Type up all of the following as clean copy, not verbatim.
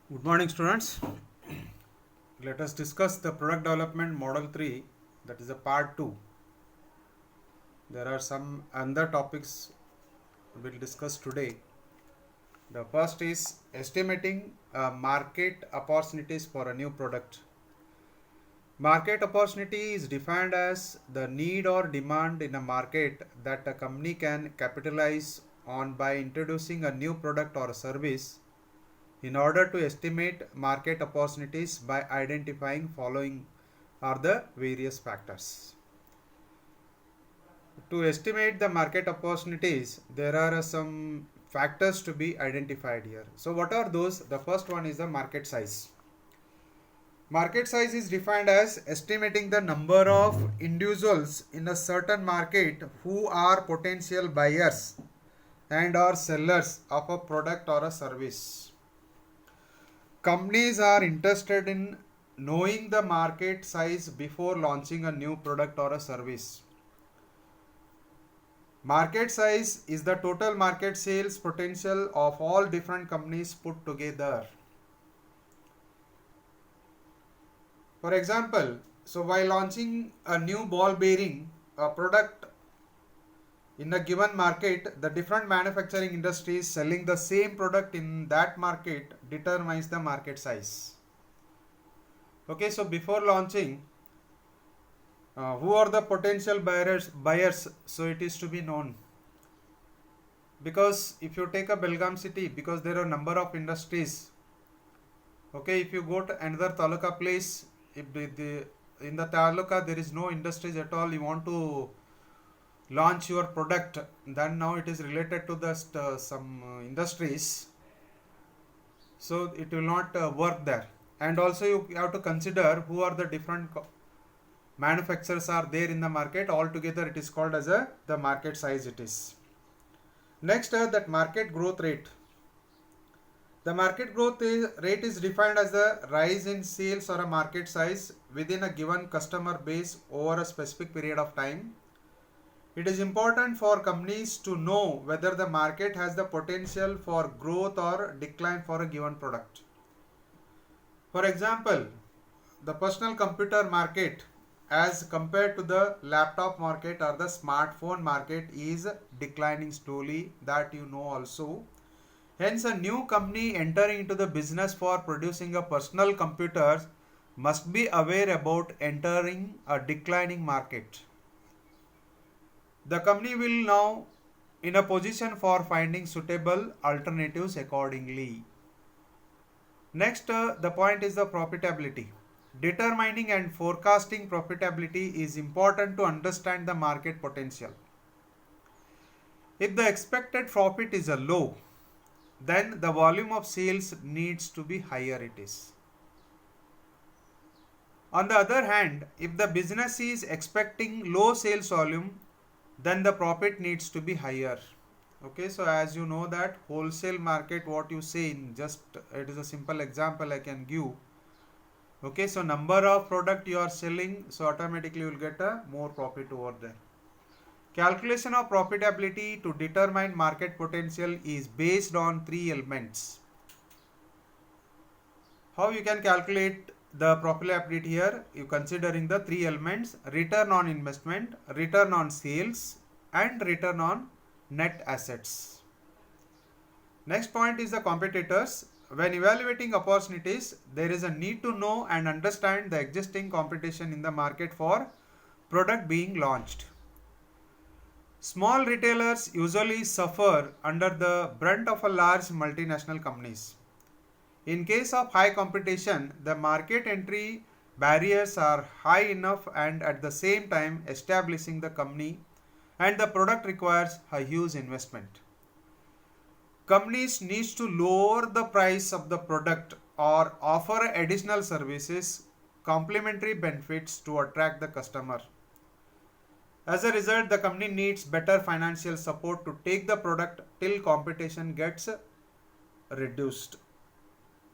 Good morning, students. Let us discuss the product development model 3, that is a part 2. There are some other topics we'll discuss today. The first is estimating market opportunities for a new product. Market opportunity is defined as the need or demand in a market that a company can capitalize on by introducing a new product or a service. In order to estimate market opportunities by identifying following are the various factors. To estimate the market opportunities, there are some factors to be identified here. So what are those? The first one is the market size. Market size is defined as estimating the number of individuals in a certain market who are potential buyers and or sellers of a product or a service. Companies are interested in knowing the market size before launching a new product or a service. Market size is the total market sales potential of all different companies put together. For example, so while launching a new ball bearing product in a given market, the different manufacturing industries selling the same product in that market determines the market size. Okay, so before launching, who are the potential buyers? So it is to be known. Because if you take a Belgaum city, because there are a number of industries. Okay, if you go to another taluka place, if in the taluka there is no industries at all, you want to launch your product, then now it is related to the some industries, so it will not work there. And also you have to consider who are the different manufacturers are there in the market. Altogether it is called as the market size it is. Next, that market growth rate. The market growth rate is defined as the rise in sales or a market size within a given customer base over a specific period of time. It is important for companies to know whether the market has the potential for growth or decline for a given product. For example, the personal computer market as compared to the laptop market or the smartphone market is declining slowly, that you know also. Hence, a new company entering into the business for producing a personal computers must be aware about entering a declining market. The company will now in a position for finding suitable alternatives accordingly. Next, the point is the profitability. Determining and forecasting profitability is important to understand the market potential. If the expected profit is a low, then the volume of sales needs to be higher it is. On the other hand, if the business is expecting low sales volume, then the profit needs to be higher. Okay, so as you know that wholesale market, what you say in just, it is a simple example I can give. Okay, so number of product you are selling, so automatically you will get a more profit over there. Calculation of profitability to determine market potential is based on three elements. How you can calculate the profitability here? You considering the three elements: return on investment, return on sales, and return on net assets. Next point is the competitors. When evaluating opportunities, there is a need to know and understand the existing competition in the market for product being launched. Small retailers usually suffer under the brunt of a large multinational companies. In case of high competition, the market entry barriers are high enough, and at the same time establishing the company and the product requires a huge investment. Companies needs to lower the price of the product or offer additional services, complementary benefits to attract the customer. As a result, the company needs better financial support to take the product till competition gets reduced.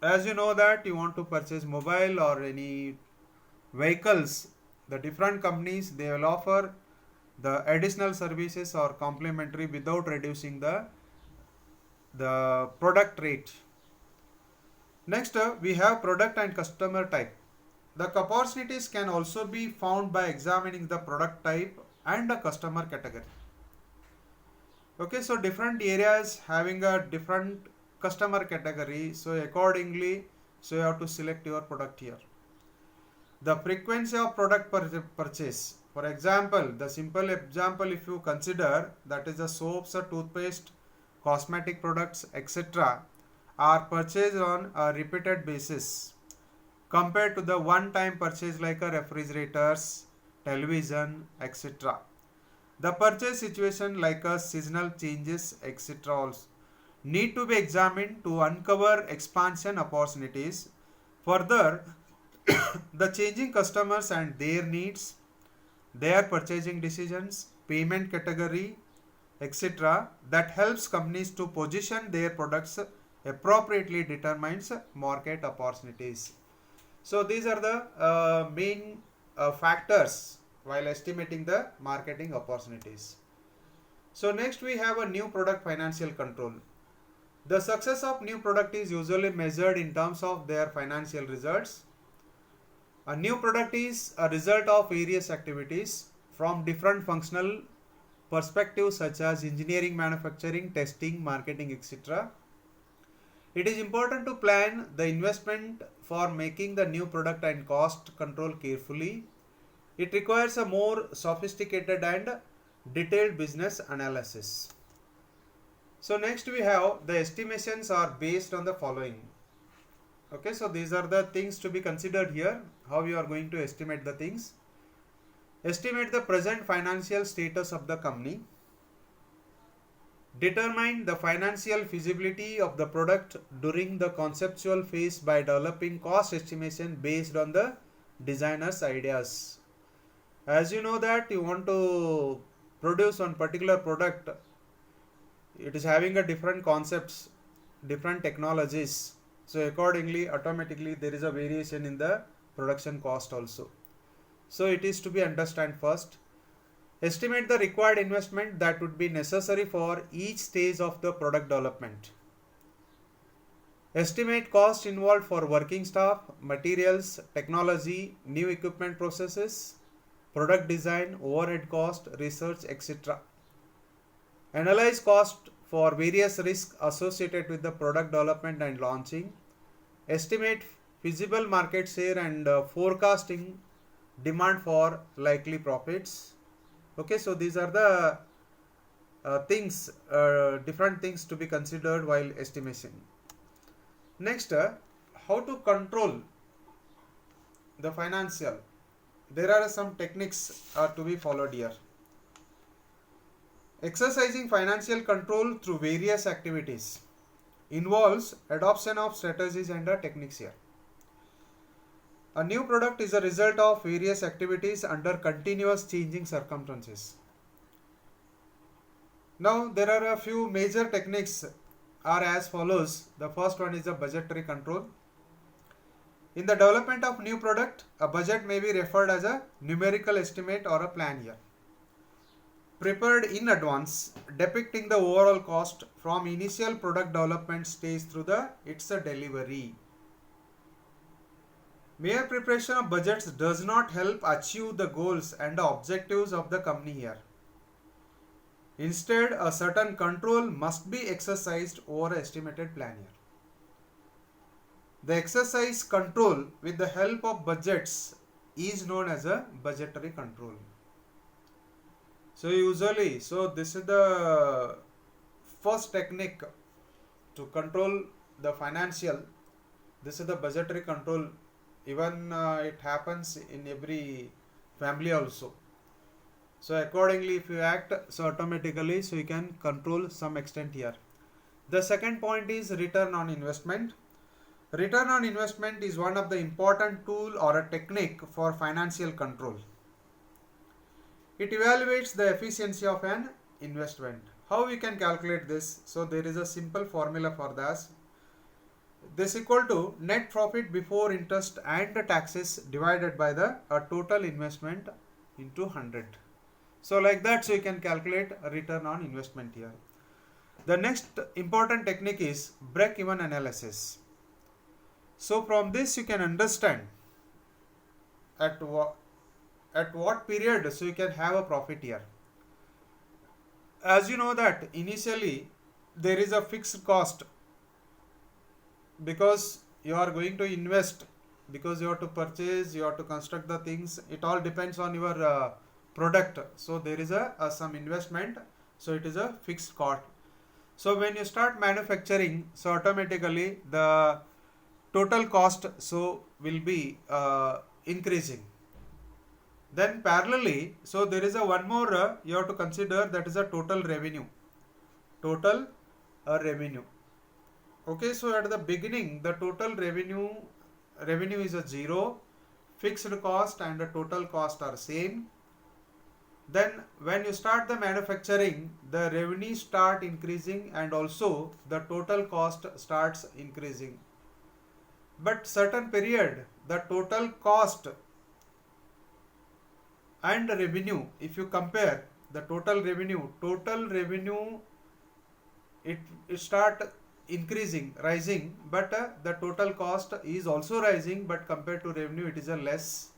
As you know that you want to purchase mobile or any vehicles, the different companies, they will offer the additional services or complementary without reducing the product rate. Next, we have product and customer type. The opportunities can also be found by examining the product type and the customer category. Okay, so different areas having a different customer category, so accordingly, so you have to select your product here. The frequency of product purchase. For example, the simple example if you consider, that is the soaps or toothpaste, cosmetic products, etc. are purchased on a repeated basis compared to the one-time purchase like a refrigerators, television, etc. The purchase situation like a seasonal changes, etc. also need to be examined to uncover expansion opportunities. Further, the changing customers and their needs, their purchasing decisions, payment category, etc. that helps companies to position their products appropriately determines market opportunities. So these are the main factors while estimating the marketing opportunities. So next we have a new product financial control. The success of new product is usually measured in terms of their financial results. A new product is a result of various activities from different functional perspectives such as engineering, manufacturing, testing, marketing, etc. It is important to plan the investment for making the new product and cost control carefully. It requires a more sophisticated and detailed business analysis. So next we have the estimations are based on the following. Okay, so these are the things to be considered here, how you are going to estimate the things. Estimate the present financial status of the company. Determine the financial feasibility of the product during the conceptual phase by developing cost estimation based on the designer's ideas. As you know that you want to produce one particular product, it is having a different concepts, different technologies. So accordingly, automatically there is a variation in the production cost also. So it is to be understand first. Estimate the required investment that would be necessary for each stage of the product development. Estimate cost involved for working staff, materials, technology, new equipment processes, product design, overhead cost, research, etc. Analyze cost for various risks associated with the product development and launching. Estimate feasible market share and forecasting demand for likely profits. Okay, so these are the different things to be considered while estimation. Next, how to control the financial. There are some techniques to be followed here. Exercising financial control through various activities involves adoption of strategies and techniques here. A new product is a result of various activities under continuous changing circumstances. Now there are a few major techniques are as follows. The first one is the budgetary control. In the development of new product, a budget may be referred as a numerical estimate or a plan here, prepared in advance, depicting the overall cost from initial product development stage through its delivery. Mere preparation of budgets does not help achieve the goals and the objectives of the company here. Instead, a certain control must be exercised over an estimated plan here. The exercise control with the help of budgets is known as a budgetary control. So usually, this is the first technique to control the financial. This is the budgetary control. Even it happens in every family also. So accordingly, if you act, so automatically, so you can control some extent here. The second point is return on investment. Return on investment is one of the important tool or a technique for financial control. It evaluates the efficiency of an investment. How we can calculate this? So there is a simple formula for this. This equal to net profit before interest and the taxes divided by the total investment into 100. So like that, so you can calculate a return on investment here. The next important technique is break-even analysis. So from this you can understand at what period so you can have a profit here. As you know that initially there is a fixed cost because you are going to invest, because you have to purchase, you have to construct the things, it all depends on your product. So there is a some investment, so it is a fixed cost. So when you start manufacturing, so automatically the total cost so will be increasing. Then parallelly, so there is a one more you have to consider, that is a total revenue. Total revenue. Okay, so at the beginning the total revenue is a zero, fixed cost and the total cost are same. Then when you start the manufacturing, the revenue start increasing and also the total cost starts increasing. But certain period the total cost and revenue, if you compare the total revenue it start increasing, rising, but the total cost is also rising, but compared to revenue it is a less.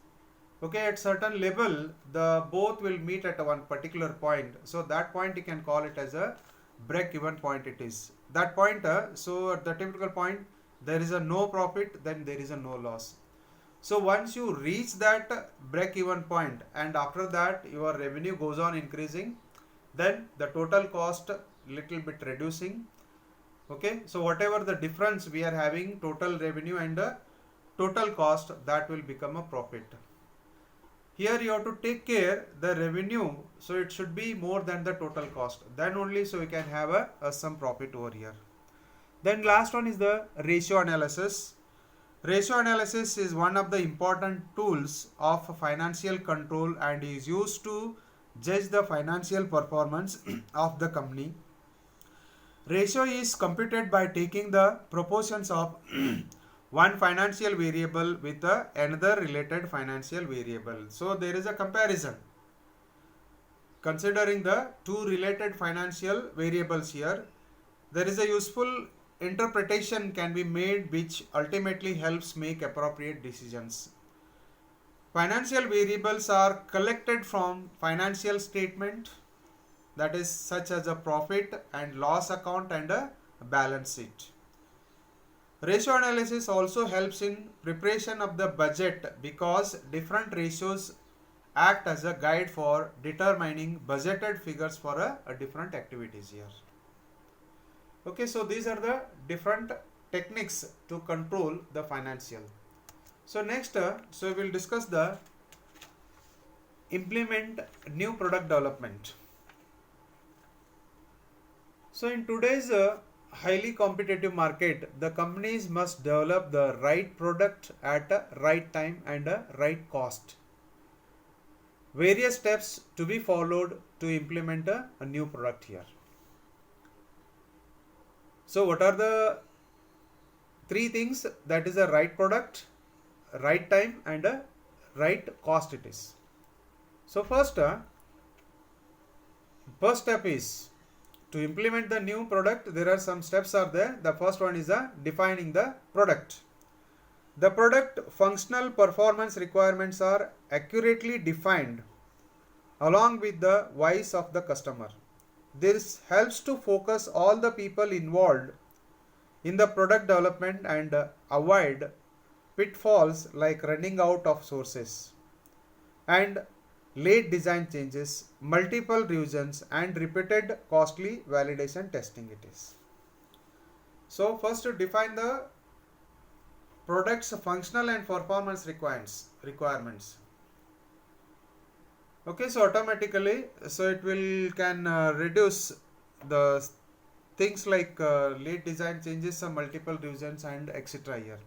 Okay, at certain level the both will meet at one particular point, so that point you can call it as a break even point. It is that point, so at the typical point there is a no profit, then there is a no loss. So once you reach that break even point and after that your revenue goes on increasing, then the total cost little bit reducing. Okay, so whatever the difference we are having, total revenue and total cost, that will become a profit. Here you have to take care the revenue, so it should be more than the total cost, then only so we can have some profit over here. Then last one is the ratio analysis. Ratio analysis is one of the important tools of financial control and is used to judge the financial performance of the company. Ratio is computed by taking the proportions of one financial variable with another related financial variable. So there is a comparison considering the two related financial variables here. There is a useful interpretation can be made which ultimately helps make appropriate decisions. Financial variables are collected from financial statement, that is such as a profit and loss account and a balance sheet. Ratio analysis also helps in preparation of the budget because different ratios act as a guide for determining budgeted figures for a different activities here. Okay, so these are the different techniques to control the financial. So next, so we will discuss the implement new product development. So in today's highly competitive market, the companies must develop the right product at a right time and a right cost. Various steps to be followed to implement a new product here. So what are the three things? That is a right product, right time and a right cost it is. So first step is to implement the new product. There are some steps are there. The first one is defining the product. The product functional performance requirements are accurately defined along with the voice of the customer. This helps to focus all the people involved in the product development and avoid pitfalls like running out of sources and late design changes, multiple revisions and repeated costly validation testing it is. So first to define the product's functional and performance requirements. Okay, so automatically, so it will can reduce the things like late design changes, some multiple revisions and etc. here.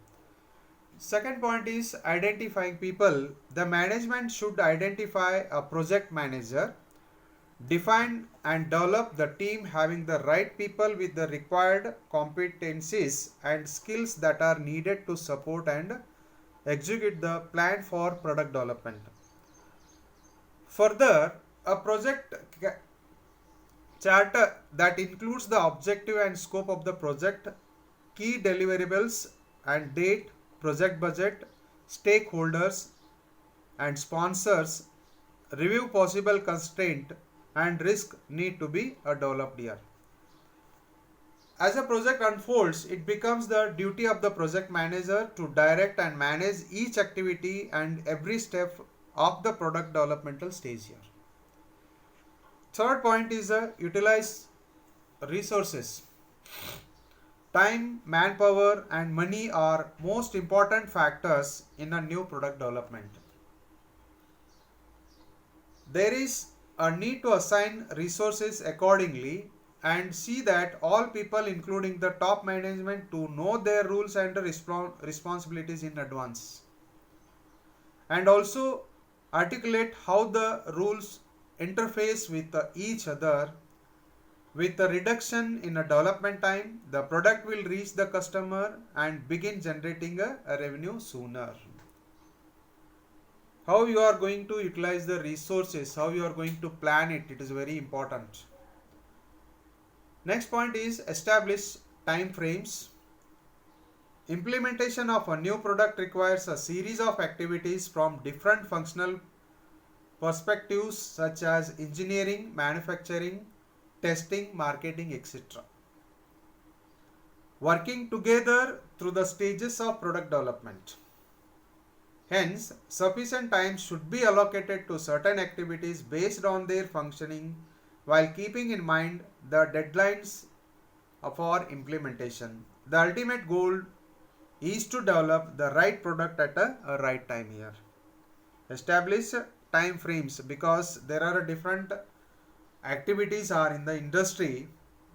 Second point is identifying people. The management should identify a project manager, define and develop the team having the right people with the required competencies and skills that are needed to support and execute the plan for product development. Further, a project charter that includes the objective and scope of the project, key deliverables and date, project budget, stakeholders and sponsors, review possible constraint and risk need to be developed here. As a project unfolds, it becomes the duty of the project manager to direct and manage each activity and every step of the product developmental stage here. Third point is utilize resources. Time, manpower and money are most important factors in a new product development. There is a need to assign resources accordingly and see that all people including the top management to know their rules and responsibilities in advance, and also articulate how the rules interface with each other. With the reduction in a development time, the product will reach the customer and begin generating a revenue sooner. How you are going to utilize the resources, how you are going to plan it, it is very important. Next point is establish time frames. Implementation of a new product requires a series of activities from different functional perspectives such as engineering, manufacturing, testing, marketing, etc. Working together through the stages of product development. Hence, sufficient time should be allocated to certain activities based on their functioning while keeping in mind the deadlines for implementation. The ultimate goal is to develop the right product at a right time here. Establish time frames because there are different activities are in the industry.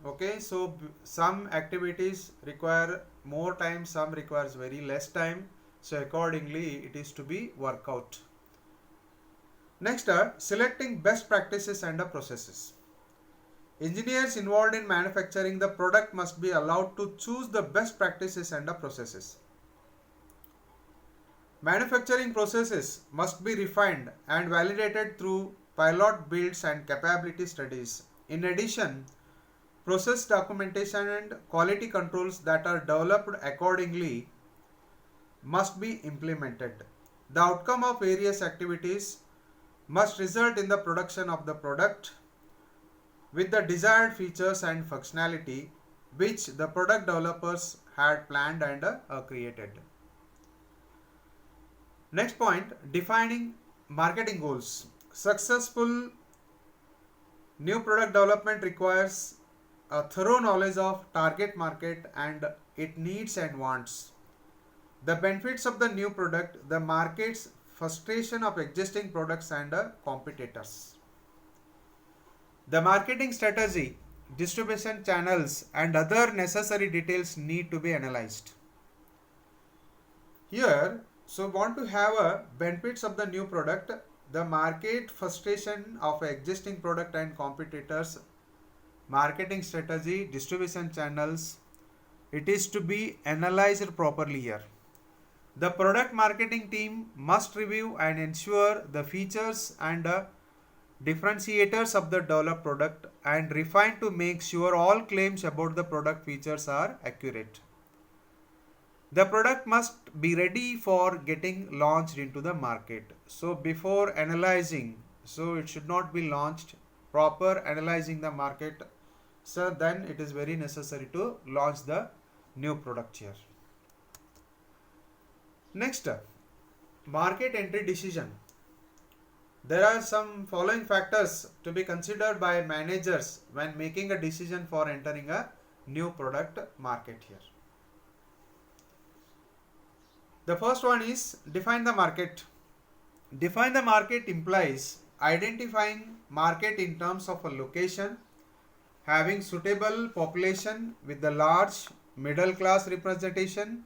Okay, so some activities require more time, some requires very less time. So accordingly it is to be worked out. Next are selecting best practices and processes. Engineers involved in manufacturing the product must be allowed to choose the best practices and processes. Manufacturing processes must be refined and validated through pilot builds and capability studies. In addition, process documentation and quality controls that are developed accordingly must be implemented. The outcome of various activities must result in the production of the product with the desired features and functionality which the product developers had planned and created. Next point, defining marketing goals. Successful new product development requires a thorough knowledge of target market and its needs and wants, the benefits of the new product, the market's frustration of existing products and competitors. The marketing strategy, distribution channels and other necessary details need to be analyzed. Here, so want to have a benefits of the new product, the market frustration of existing product and competitors, marketing strategy, distribution channels, it is to be analyzed properly here. The product marketing team must review and ensure the features and differentiators of the developed product and refine to make sure all claims about the product features are accurate. The product must be ready for getting launched into the market. So before analyzing, so it should not be launched, proper analyzing the market. So then it is very necessary to launch the new product here. Next, market entry decision. There are some following factors to be considered by managers when making a decision for entering a new product market here. The first one is define the market. Define the market implies identifying market in terms of a location, having suitable population with the large middle class representation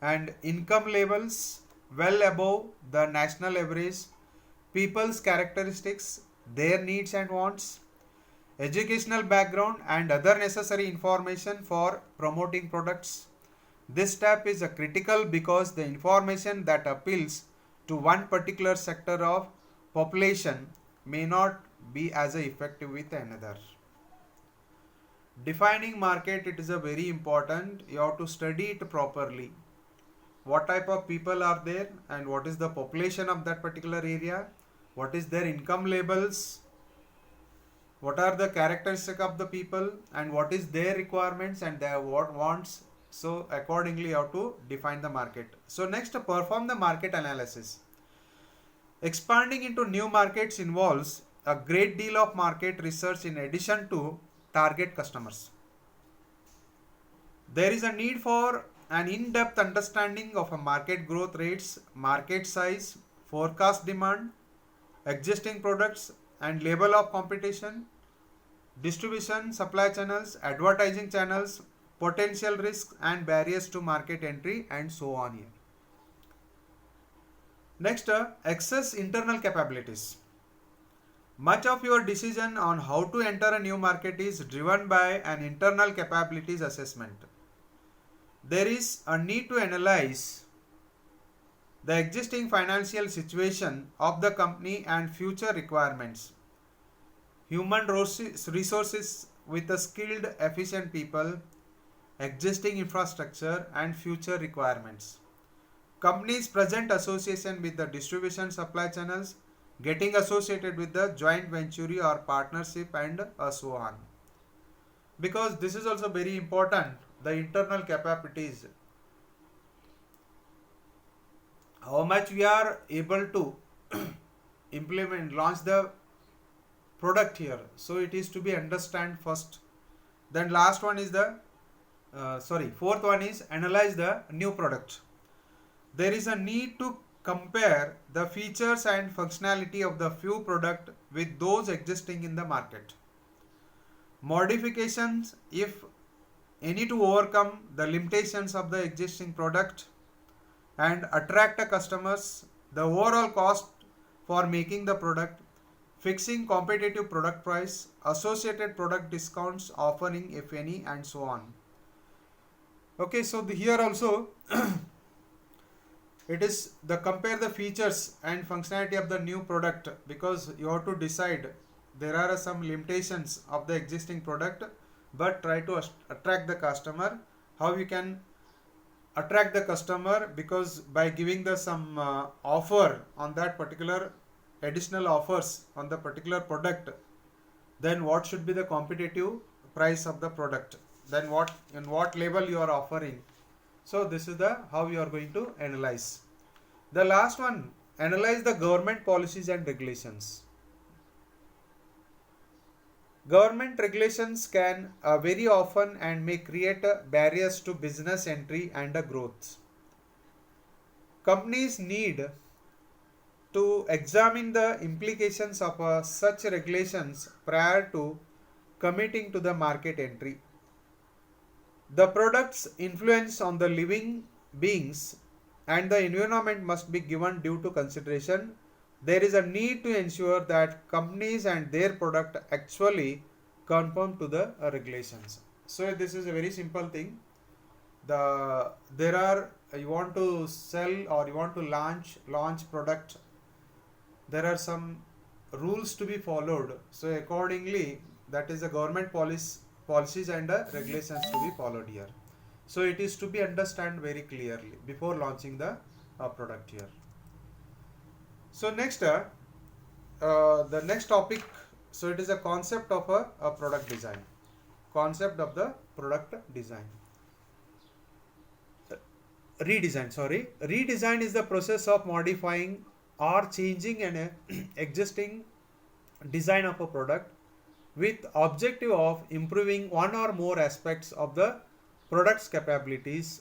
and income levels well above the national average, people's characteristics, their needs and wants, educational background and other necessary information for promoting products. This step is critical because the information that appeals to one particular sector of population may not be as effective with another. Defining market, it is a very important, you have to study it properly. what type of people are there and what is the population of that particular area, what is their income levels, what are the characteristics of the people, and what is their requirements and their what wants. So accordingly you have to define the market. So next, perform the market analysis. Expanding into new markets involves a great deal of market research in addition to target customers. There is a need for an in-depth understanding of a market growth rates, market size, forecast demand, existing products and level of competition, distribution, supply channels, advertising channels, potential risks and barriers to market entry, and so on here. Next, access internal capabilities. Much of your decision on how to enter a new market is driven by an internal capabilities assessment. There is a need to analyze the existing financial situation of the company and future requirements. Human resources with the skilled, efficient people, existing infrastructure and future requirements. Companies' present association with the distribution supply channels, getting associated with the joint venture or partnership, and so on. Because this is also very important, the internal capabilities. How much we are able to launch the product here. So it is to be understand first. Then last one is the, fourth one is analyze the new product. There is a need to compare the features and functionality of the few product with those existing in the market. Modifications, if any, to overcome the limitations of the existing product and attract the customers, the overall cost for making the product, fixing competitive product price, associated product discounts, offering if any, and so on. Okay, so here also it is the compare the features and functionality of the new product, because you have to decide there are some limitations of the existing product, but try to attract the customer. How you can attract the customer? Because by giving the some offer on that particular, additional offers on the particular product, then what should be the competitive price of the product, then what in what level you are offering. So this is the how you are going to analyze. The last one, analyze the government policies and regulations. Government regulations can very often and may create barriers to business entry and growth. Companies need to examine the implications of such regulations prior to committing to the market entry. The product's influence on the living beings and the environment must be given due to consideration. There is a need to ensure that companies and their product actually conform to the regulations. So this is a very simple thing. You want to sell or you want to launch product. There are some rules to be followed. So accordingly, that is the government policies and regulations to be followed here. So it is to be understand very clearly before launching the product here. So next, the next topic. So it is a concept of a product design. Concept of the product design. Redesign is the process of modifying or changing an existing design of a product with objective of improving one or more aspects of the product's capabilities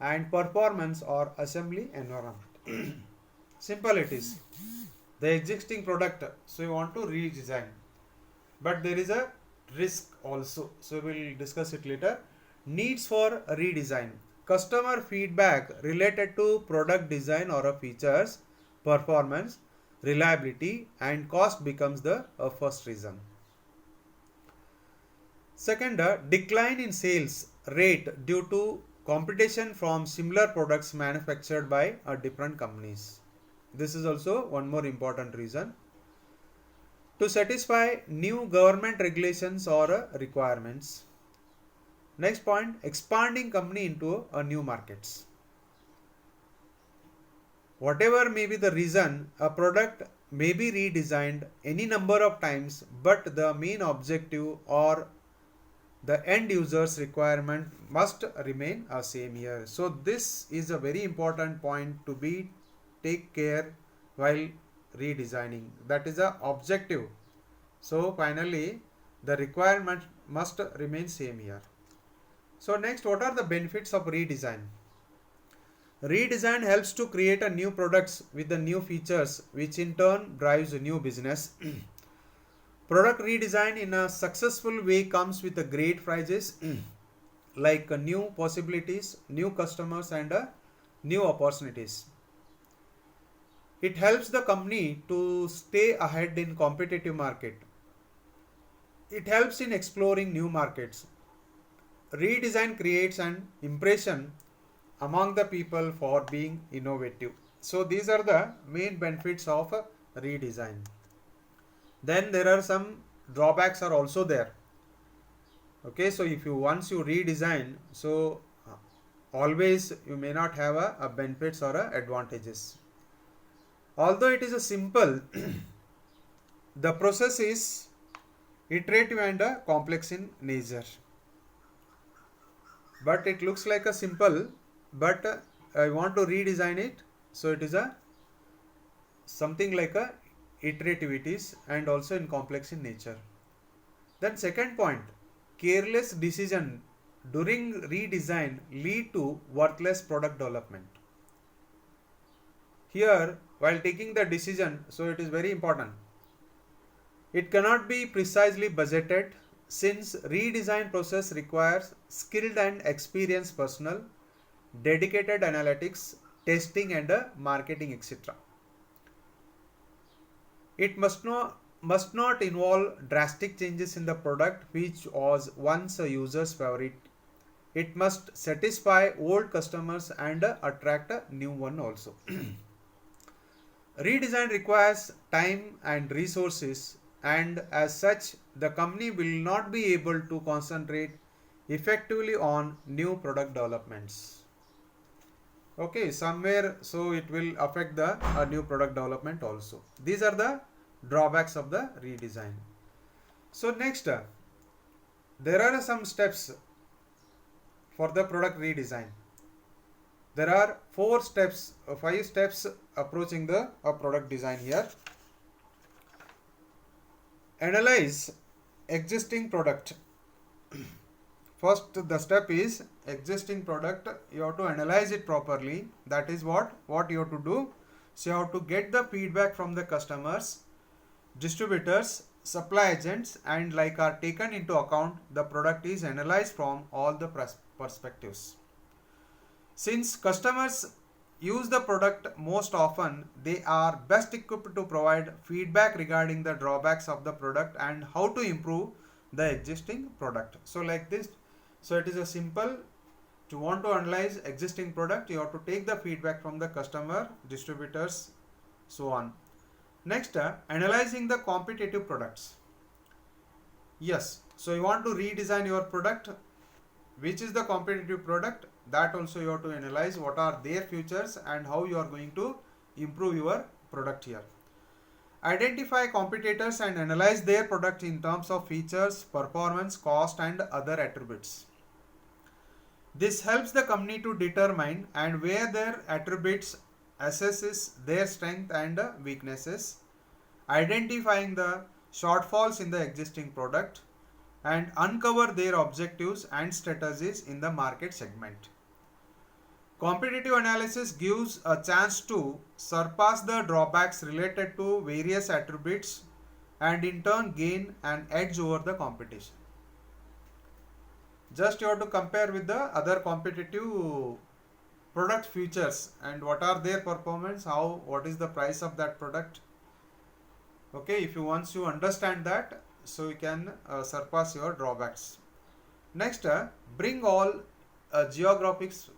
and performance or assembly environment. Simple it is. The existing product, so you want to redesign, but there is a risk also, so we will discuss it later. Needs for redesign. Customer feedback related to product design or features, performance, reliability and cost becomes the first reason. Second, decline in sales rate due to competition from similar products manufactured by different companies. This is also one more important reason. To satisfy new government regulations or requirements. Next point, expanding company into new markets. Whatever may be the reason, a product may be redesigned any number of times, but the main objective or the end user's requirement must remain same here. So this is a very important point to be take care while redesigning. That is the objective. So finally the requirement must remain same here. So next, what are the benefits of redesign? Redesign helps to create a new products with the new features, which in turn drives a new business. Product redesign in a successful way comes with a great prizes like new possibilities, new customers, and new opportunities. It helps the company to stay ahead in competitive market. It helps in exploring new markets. Redesign creates an impression among the people for being innovative. So these are the main benefits of redesign. Then there are some drawbacks are also there. Okay, so if you once you redesign, so always you may not have a benefits or advantages. Although it is a simple, the process is iterative and complex in nature. But it looks like a simple, but I want to redesign it, so it is a something like a iterativities and also in complex in nature. Then second point, careless decision during redesign lead to worthless product development. Here, while taking the decision, so it is very important. It cannot be precisely budgeted since redesign process requires skilled and experienced personnel, dedicated analytics, testing and marketing, etc. It must not involve drastic changes in the product which was once a user's favorite. It must satisfy old customers and attract a new one also. Redesign requires time and resources, and as such the company will not be able to concentrate effectively on new product developments. Okay, somewhere so it will affect the new product development also. These are the drawbacks of the redesign. So next, there are some steps for the product redesign. There are 5 steps approaching the product design here. Analyze existing product. First, the step is existing product. You have to analyze it properly. That is what you have to do. So you have to get the feedback from the customers, distributors, supply agents, and like are taken into account. The product is analyzed from all the perspectives. Since customers use the product most often, they are best equipped to provide feedback regarding the drawbacks of the product and how to improve the existing product. So like this, so it is a simple, to want to analyze existing product, you have to take the feedback from the customer, distributors, so on. Next, analyzing the competitive products. Yes, so you want to redesign your product. Which is the competitive product? That also you have to analyze what are their features and how you are going to improve your product here. Identify competitors and analyze their product in terms of features, performance, cost and other attributes. This helps the company to determine and where their attributes, assesses their strength and weaknesses, identifying the shortfalls in the existing product, and uncover their objectives and strategies in the market segment. Competitive analysis gives a chance to surpass the drawbacks related to various attributes and in turn gain an edge over the competition. Just you have to compare with the other competitive product features and what are their performance, what is the price of that product. Okay, if you once you understand that, so you can surpass your drawbacks. Next, bring all geographics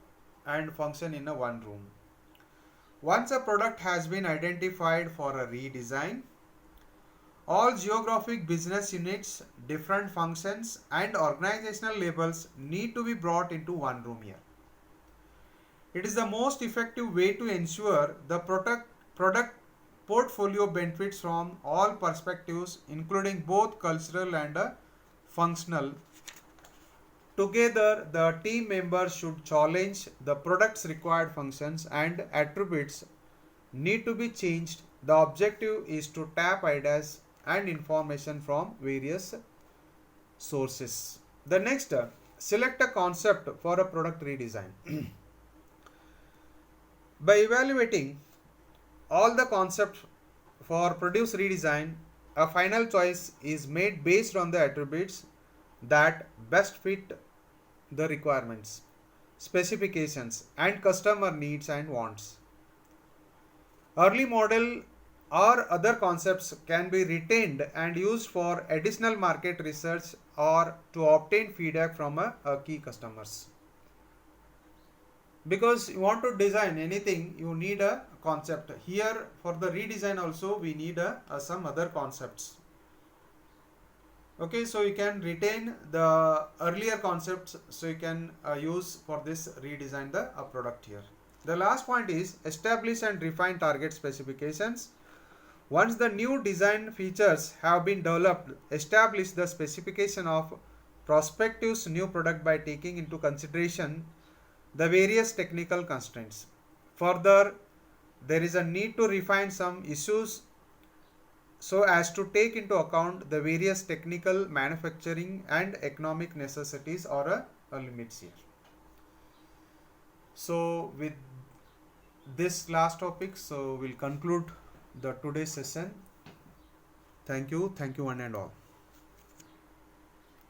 and function in a one room. Once a product has been identified for a redesign, all geographic business units, different functions and organizational labels need to be brought into one room here. It is the most effective way to ensure the product portfolio benefits from all perspectives, including both cultural and functional. Together, the team members should challenge the product's required functions and attributes need to be changed. The objective is to tap ideas and information from various sources. The next, select a concept for a product redesign. By evaluating all the concepts for produce redesign, a final choice is made based on the attributes that best fit the requirements, specifications, and customer needs and wants. Early model or other concepts can be retained and used for additional market research or to obtain feedback from a key customers. Because you want to design anything, you need a concept. Here for the redesign also we need some other concepts. Okay, so you can retain the earlier concepts, so you can use for this redesign the product here. The last point is establish and refine target specifications. Once the new design features have been developed, establish the specification of prospective's new product by taking into consideration the various technical constraints. Further, there is a need to refine some issues so as to take into account the various technical, manufacturing and economic necessities or limits here. So with this last topic, so we'll conclude the today's session. Thank you one and all.